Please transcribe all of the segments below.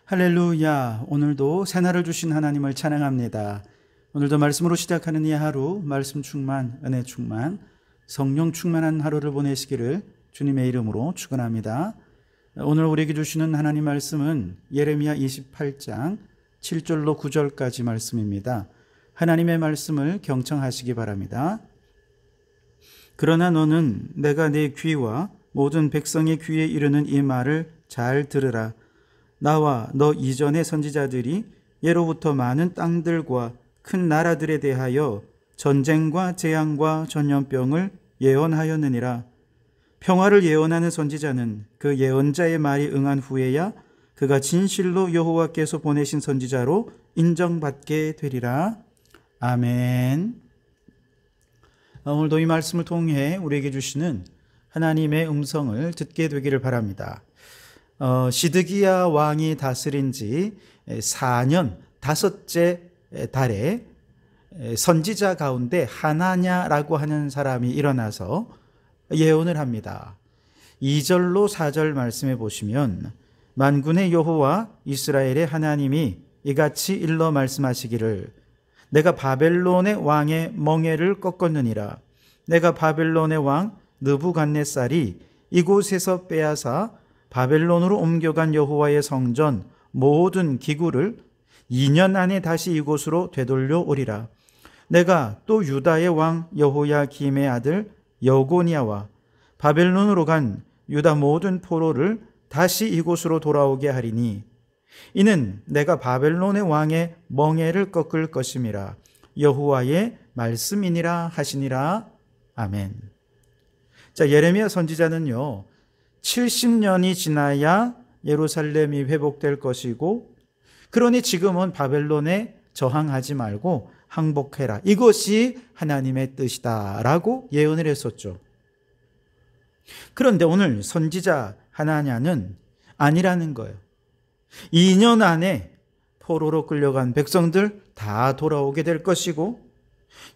할렐루야. 오늘도 새날을 주신 하나님을 찬양합니다. 오늘도 말씀으로 시작하는 이 하루, 말씀 충만, 은혜 충만, 성령 충만한 하루를 보내시기를 주님의 이름으로 축원합니다. 오늘 우리에게 주시는 하나님 말씀은 예레미야 28장 7절로 9절까지 말씀입니다. 하나님의 말씀을 경청하시기 바랍니다. 그러나 너는 내가 내 귀와 모든 백성의 귀에 이르는 이 말을 잘 들으라. 나와 너 이전의 선지자들이 예로부터 많은 땅들과 큰 나라들에 대하여 전쟁과 재앙과 전염병을 예언하였느니라. 평화를 예언하는 선지자는 그 예언자의 말이 응한 후에야 그가 진실로 여호와께서 보내신 선지자로 인정받게 되리라. 아멘. 오늘도 이 말씀을 통해 우리에게 주시는 하나님의 음성을 듣게 되기를 바랍니다. 시드기야 왕이 다스린 지 4년 5째 달에 선지자 가운데 하나냐라고 하는 사람이 일어나서 예언을 합니다. 2절로 4절 말씀해 보시면 만군의 여호와 이스라엘의 하나님이 이같이 일러 말씀하시기를 내가 바벨론의 왕의 멍에를 꺾었느니라. 내가 바벨론의 왕 느부갓네살이 이곳에서 빼앗아 바벨론으로 옮겨간 여호와의 성전 모든 기구를 2년 안에 다시 이곳으로 되돌려 오리라. 내가 또 유다의 왕 여호야김의 아들 여고니아와 바벨론으로 간 유다 모든 포로를 다시 이곳으로 돌아오게 하리니 이는 내가 바벨론의 왕의 멍에를 꺾을 것임이라. 여호와의 말씀이니라 하시니라. 아멘. 자, 예레미야 선지자는요 70년이 지나야 예루살렘이 회복될 것이고, 그러니 지금은 바벨론에 저항하지 말고 항복해라. 이것이 하나님의 뜻이다 라고 예언을 했었죠. 그런데 오늘 선지자 하나냐는 아니라는 거예요. 2년 안에 포로로 끌려간 백성들 다 돌아오게 될 것이고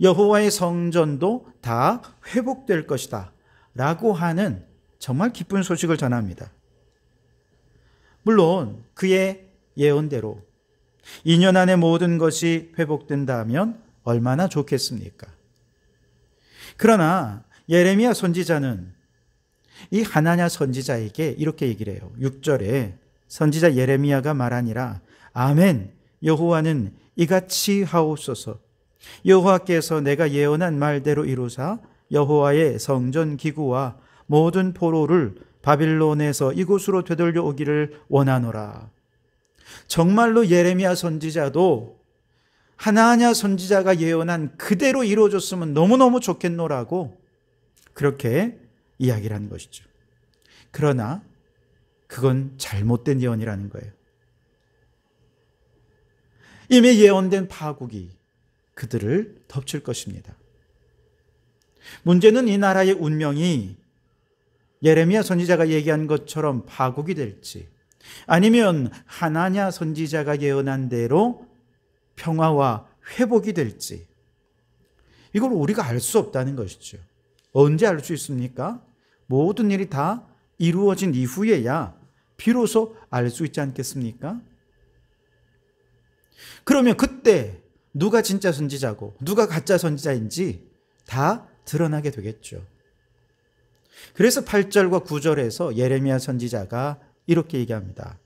여호와의 성전도 다 회복될 것이다 라고 하는 정말 기쁜 소식을 전합니다. 물론 그의 예언대로 2년 안에 모든 것이 회복된다면 얼마나 좋겠습니까? 그러나 예레미야 선지자는 이 하나냐 선지자에게 이렇게 얘기를 해요. 6절에 선지자 예레미야가 말하니라. 아멘. 여호와는 이같이 하옵소서. 여호와께서 내가 예언한 말대로 이루사 여호와의 성전 기구와 모든 포로를 바빌론에서 이곳으로 되돌려 오기를 원하노라. 정말로 예레미야 선지자도 하나냐 선지자가 예언한 그대로 이루어졌으면 너무너무 좋겠노라고 그렇게 이야기를 하는 것이죠. 그러나 그건 잘못된 예언이라는 거예요. 이미 예언된 파국이 그들을 덮칠 것입니다. 문제는 이 나라의 운명이 예레미야 선지자가 얘기한 것처럼 파국이 될지 아니면 하나냐 선지자가 예언한 대로 평화와 회복이 될지 이걸 우리가 알 수 없다는 것이죠. 언제 알 수 있습니까? 모든 일이 다 이루어진 이후에야 비로소 알 수 있지 않겠습니까? 그러면 그때 누가 진짜 선지자고 누가 가짜 선지자인지 다 드러나게 되겠죠. 그래서 8절과 9절에서 예레미야 선지자가 이렇게 얘기합니다.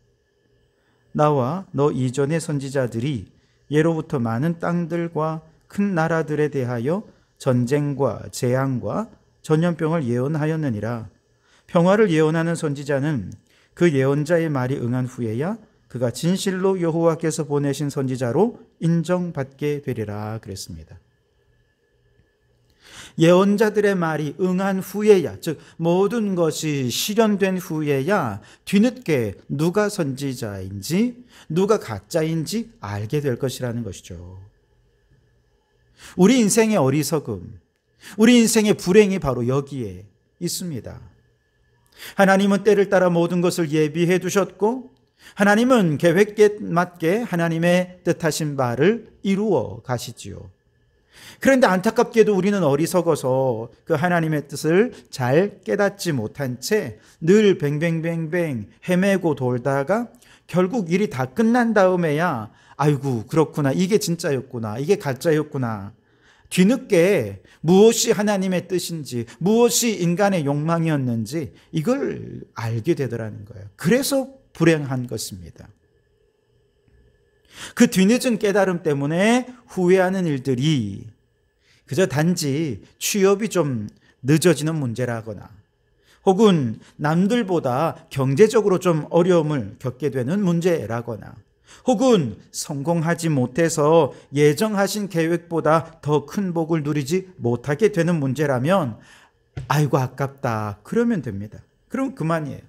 나와 너 이전의 선지자들이 예로부터 많은 땅들과 큰 나라들에 대하여 전쟁과 재앙과 전염병을 예언하였느니라. 평화를 예언하는 선지자는 그 예언자의 말이 응한 후에야 그가 진실로 여호와께서 보내신 선지자로 인정받게 되리라 그랬습니다. 예언자들의 말이 응한 후에야, 즉 모든 것이 실현된 후에야 뒤늦게 누가 선지자인지 누가 가짜인지 알게 될 것이라는 것이죠. 우리 인생의 어리석음, 우리 인생의 불행이 바로 여기에 있습니다. 하나님은 때를 따라 모든 것을 예비해 두셨고 하나님은 계획에 맞게 하나님의 뜻하신 바를 이루어 가시지요. 그런데 안타깝게도 우리는 어리석어서 그 하나님의 뜻을 잘 깨닫지 못한 채 늘 뱅뱅뱅뱅 헤매고 돌다가 결국 일이 다 끝난 다음에야 아이고 그렇구나, 이게 진짜였구나, 이게 가짜였구나, 뒤늦게 무엇이 하나님의 뜻인지, 무엇이 인간의 욕망이었는지 이걸 알게 되더라는 거예요. 그래서 불행한 것입니다. 그 뒤늦은 깨달음 때문에 후회하는 일들이 그저 단지 취업이 좀 늦어지는 문제라거나, 혹은 남들보다 경제적으로 좀 어려움을 겪게 되는 문제라거나, 혹은 성공하지 못해서 예정하신 계획보다 더 큰 복을 누리지 못하게 되는 문제라면 아이고 아깝다 그러면 됩니다. 그럼 그만이에요.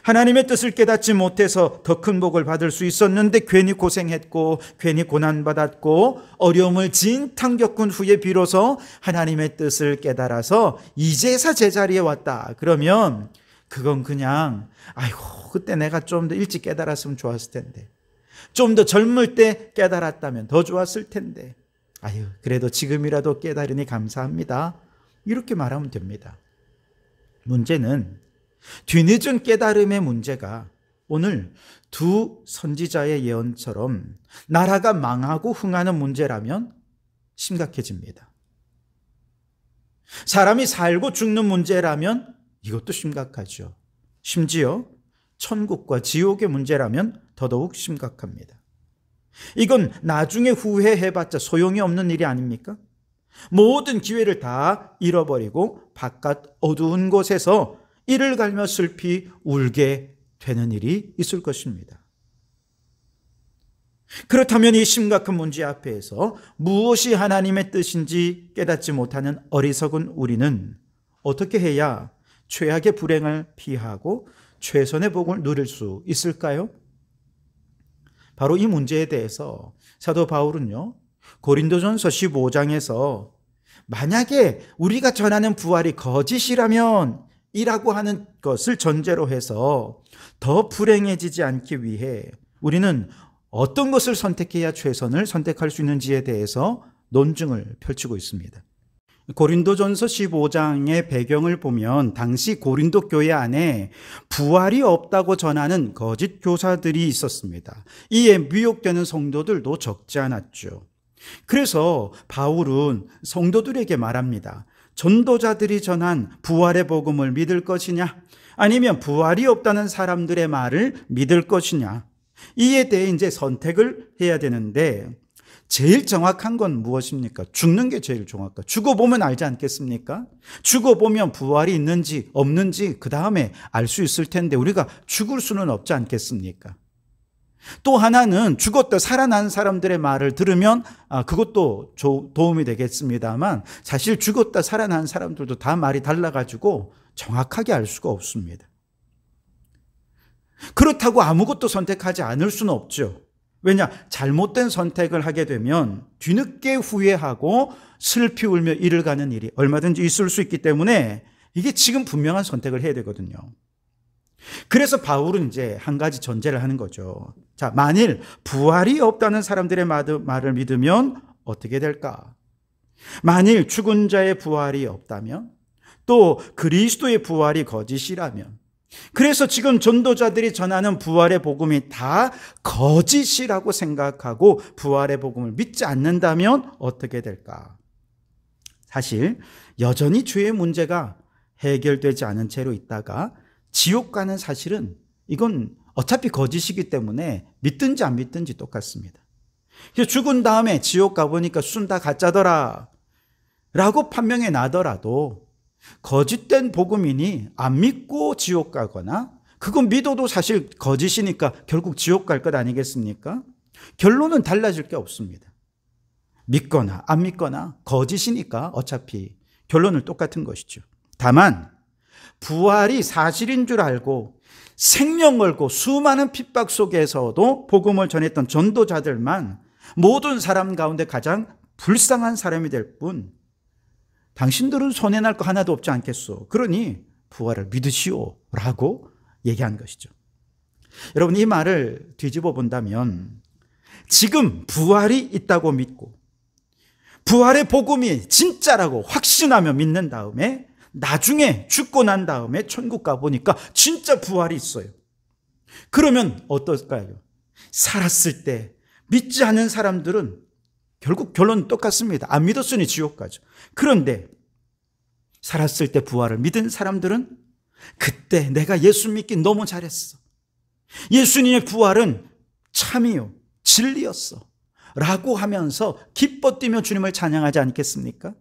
하나님의 뜻을 깨닫지 못해서 더 큰 복을 받을 수 있었는데 괜히 고생했고 괜히 고난받았고 어려움을 진탕 겪은 후에 비로소 하나님의 뜻을 깨달아서 이제서 제자리에 왔다 그러면 그건 그냥 아이고 그때 내가 좀 더 일찍 깨달았으면 좋았을 텐데, 좀 더 젊을 때 깨달았다면 더 좋았을 텐데, 아유 그래도 지금이라도 깨달으니 감사합니다 이렇게 말하면 됩니다. 문제는 뒤늦은 깨달음의 문제가 오늘 두 선지자의 예언처럼 나라가 망하고 흥하는 문제라면 심각해집니다. 사람이 살고 죽는 문제라면 이것도 심각하죠. 심지어 천국과 지옥의 문제라면 더더욱 심각합니다. 이건 나중에 후회해봤자 소용이 없는 일이 아닙니까? 모든 기회를 다 잃어버리고 바깥 어두운 곳에서 이를 갈며 슬피 울게 되는 일이 있을 것입니다. 그렇다면 이 심각한 문제 앞에서 무엇이 하나님의 뜻인지 깨닫지 못하는 어리석은 우리는 어떻게 해야 최악의 불행을 피하고 최선의 복을 누릴 수 있을까요? 바로 이 문제에 대해서 사도 바울은요, 고린도전서 15장에서 만약에 우리가 전하는 부활이 거짓이라면 이라고 하는 것을 전제로 해서 더 불행해지지 않기 위해 우리는 어떤 것을 선택해야 최선을 선택할 수 있는지에 대해서 논증을 펼치고 있습니다. 고린도전서 15장의 배경을 보면 당시 고린도 교회 안에 부활이 없다고 전하는 거짓 교사들이 있었습니다. 이에 미혹되는 성도들도 적지 않았죠. 그래서 바울은 성도들에게 말합니다. 전도자들이 전한 부활의 복음을 믿을 것이냐, 아니면 부활이 없다는 사람들의 말을 믿을 것이냐, 이에 대해 이제 선택을 해야 되는데 제일 정확한 건 무엇입니까? 죽는 게 제일 정확하다. 죽어보면 알지 않겠습니까? 죽어보면 부활이 있는지 없는지 그 다음에 알 수 있을 텐데 우리가 죽을 수는 없지 않겠습니까? 또 하나는 죽었다 살아난 사람들의 말을 들으면 그것도 도움이 되겠습니다만 사실 죽었다 살아난 사람들도 다 말이 달라가지고 정확하게 알 수가 없습니다. 그렇다고 아무것도 선택하지 않을 수는 없죠. 왜냐? 잘못된 선택을 하게 되면 뒤늦게 후회하고 슬피 울며 이를 가는 일이 얼마든지 있을 수 있기 때문에 이게 지금 분명한 선택을 해야 되거든요. 그래서 바울은 이제 한 가지 전제를 하는 거죠. 자, 만일 부활이 없다는 사람들의 말을 믿으면 어떻게 될까? 만일 죽은 자의 부활이 없다면, 또 그리스도의 부활이 거짓이라면, 그래서 지금 전도자들이 전하는 부활의 복음이 다 거짓이라고 생각하고 부활의 복음을 믿지 않는다면 어떻게 될까? 사실 여전히 죄의 문제가 해결되지 않은 채로 있다가 지옥 가는 사실은 이건 어차피 거짓이기 때문에 믿든지 안 믿든지 똑같습니다. 죽은 다음에 지옥 가보니까 순 다 가짜더라 라고 판명이 나더라도 거짓된 복음이니 안 믿고 지옥 가거나 그건 믿어도 사실 거짓이니까 결국 지옥 갈 것 아니겠습니까? 결론은 달라질 게 없습니다. 믿거나 안 믿거나 거짓이니까 어차피 결론은 똑같은 것이죠. 다만 부활이 사실인 줄 알고 생명 걸고 수많은 핍박 속에서도 복음을 전했던 전도자들만 모든 사람 가운데 가장 불쌍한 사람이 될 뿐, 당신들은 손해날 거 하나도 없지 않겠소. 그러니 부활을 믿으시오 라고 얘기한 것이죠. 여러분, 이 말을 뒤집어 본다면 지금 부활이 있다고 믿고 부활의 복음이 진짜라고 확신하며 믿는 다음에 나중에 죽고 난 다음에 천국 가보니까 진짜 부활이 있어요. 그러면 어떨까요? 살았을 때 믿지 않는 사람들은 결국 결론은 똑같습니다. 안 믿었으니 지옥 가죠. 그런데 살았을 때 부활을 믿은 사람들은 그때 내가 예수 믿기 너무 잘했어. 예수님의 부활은 참이요, 진리였어. 라고 하면서 기뻐 뛰며 주님을 찬양하지 않겠습니까?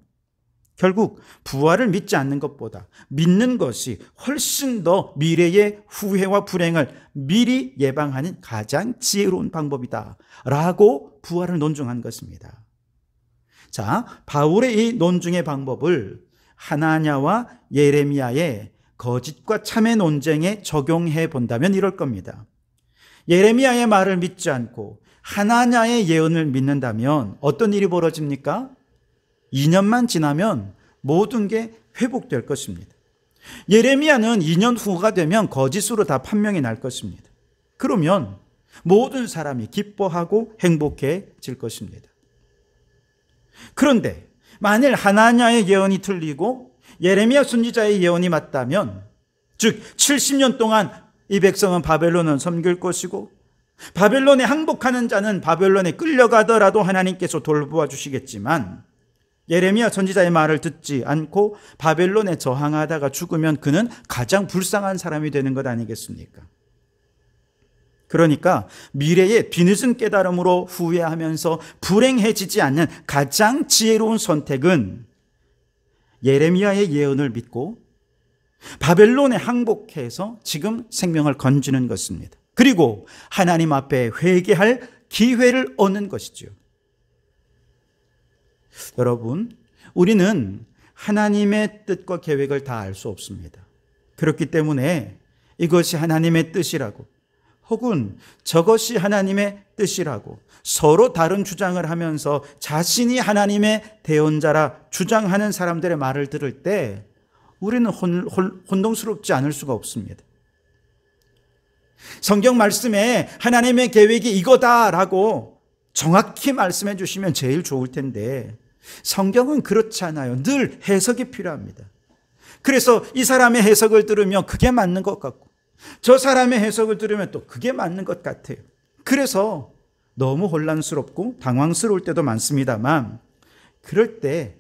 결국 부활을 믿지 않는 것보다 믿는 것이 훨씬 더 미래의 후회와 불행을 미리 예방하는 가장 지혜로운 방법이다. 라고 부활을 논증한 것입니다. 자, 바울의 이 논증의 방법을 하나냐와 예레미야의 거짓과 참의 논쟁에 적용해 본다면 이럴 겁니다. 예레미야의 말을 믿지 않고 하나냐의 예언을 믿는다면 어떤 일이 벌어집니까? 2년만 지나면 모든 게 회복될 것입니다. 예레미야는 2년 후가 되면 거짓으로 다 판명이 날 것입니다. 그러면 모든 사람이 기뻐하고 행복해질 것입니다. 그런데 만일 하나냐의 예언이 틀리고 예레미야 선지자의 예언이 맞다면, 즉 70년 동안 이 백성은 바벨론을 섬길 것이고 바벨론에 항복하는 자는 바벨론에 끌려가더라도 하나님께서 돌보아 주시겠지만, 예레미야 선지자의 말을 듣지 않고 바벨론에 저항하다가 죽으면 그는 가장 불쌍한 사람이 되는 것 아니겠습니까? 그러니까 미래의 뒤늦은 깨달음으로 후회하면서 불행해지지 않는 가장 지혜로운 선택은 예레미야의 예언을 믿고 바벨론에 항복해서 지금 생명을 건지는 것입니다. 그리고 하나님 앞에 회개할 기회를 얻는 것이죠. 여러분, 우리는 하나님의 뜻과 계획을 다 알 수 없습니다. 그렇기 때문에 이것이 하나님의 뜻이라고 혹은 저것이 하나님의 뜻이라고 서로 다른 주장을 하면서 자신이 하나님의 대언자라 주장하는 사람들의 말을 들을 때 우리는 혼동스럽지 않을 수가 없습니다. 성경 말씀에 하나님의 계획이 이거다라고 정확히 말씀해 주시면 제일 좋을 텐데 성경은 그렇지 않아요. 늘 해석이 필요합니다. 그래서 이 사람의 해석을 들으면 그게 맞는 것 같고 저 사람의 해석을 들으면 또 그게 맞는 것 같아요. 그래서 너무 혼란스럽고 당황스러울 때도 많습니다만 그럴 때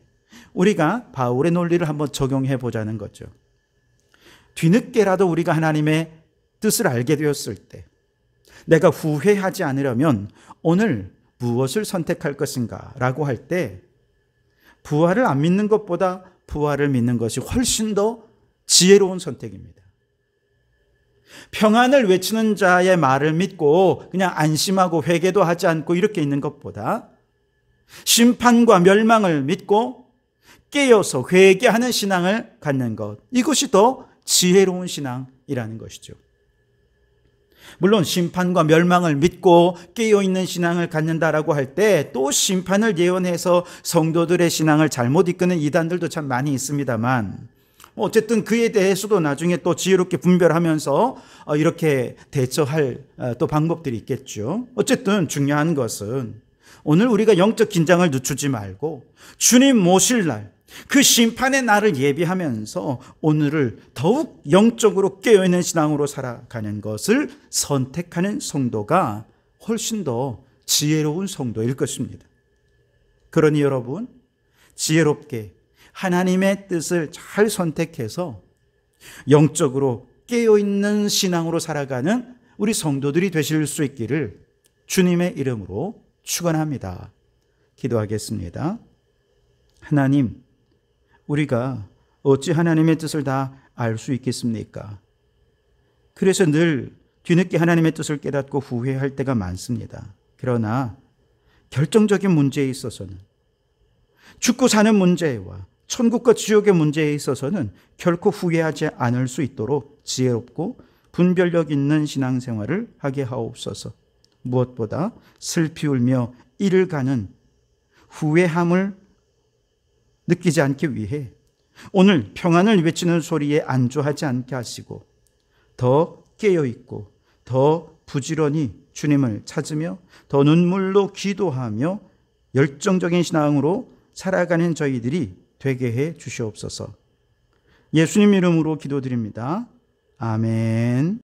우리가 바울의 논리를 한번 적용해 보자는 거죠. 뒤늦게라도 우리가 하나님의 뜻을 알게 되었을 때 내가 후회하지 않으려면 오늘 무엇을 선택할 것인가 라고 할 때 부활을 안 믿는 것보다 부활을 믿는 것이 훨씬 더 지혜로운 선택입니다. 평안을 외치는 자의 말을 믿고 그냥 안심하고 회개도 하지 않고 이렇게 있는 것보다 심판과 멸망을 믿고 깨어서 회개하는 신앙을 갖는 것, 이것이 더 지혜로운 신앙이라는 것이죠. 물론 심판과 멸망을 믿고 깨어있는 신앙을 갖는다라고 할 때 또 심판을 예언해서 성도들의 신앙을 잘못 이끄는 이단들도 참 많이 있습니다만 어쨌든 그에 대해서도 나중에 또 지혜롭게 분별하면서 이렇게 대처할 또 방법들이 있겠죠. 어쨌든 중요한 것은 오늘 우리가 영적 긴장을 늦추지 말고 주님 모실 날, 그 심판의 날을 예비하면서 오늘을 더욱 영적으로 깨어있는 신앙으로 살아가는 것을 선택하는 성도가 훨씬 더 지혜로운 성도일 것입니다. 그러니 여러분, 지혜롭게 하나님의 뜻을 잘 선택해서 영적으로 깨어있는 신앙으로 살아가는 우리 성도들이 되실 수 있기를 주님의 이름으로 축원합니다. 기도하겠습니다. 하나님, 우리가 어찌 하나님의 뜻을 다 알 수 있겠습니까? 그래서 늘 뒤늦게 하나님의 뜻을 깨닫고 후회할 때가 많습니다. 그러나 결정적인 문제에 있어서는 죽고 사는 문제와 천국과 지옥의 문제에 있어서는 결코 후회하지 않을 수 있도록 지혜롭고 분별력 있는 신앙생활을 하게 하옵소서. 무엇보다 슬피 울며 이를 가는 후회함을 느끼지 않기 위해 오늘 평안을 외치는 소리에 안주하지 않게 하시고 더 깨어있고 더 부지런히 주님을 찾으며 더 눈물로 기도하며 열정적인 신앙으로 살아가는 저희들이 되게 해 주시옵소서. 예수님 이름으로 기도드립니다. 아멘.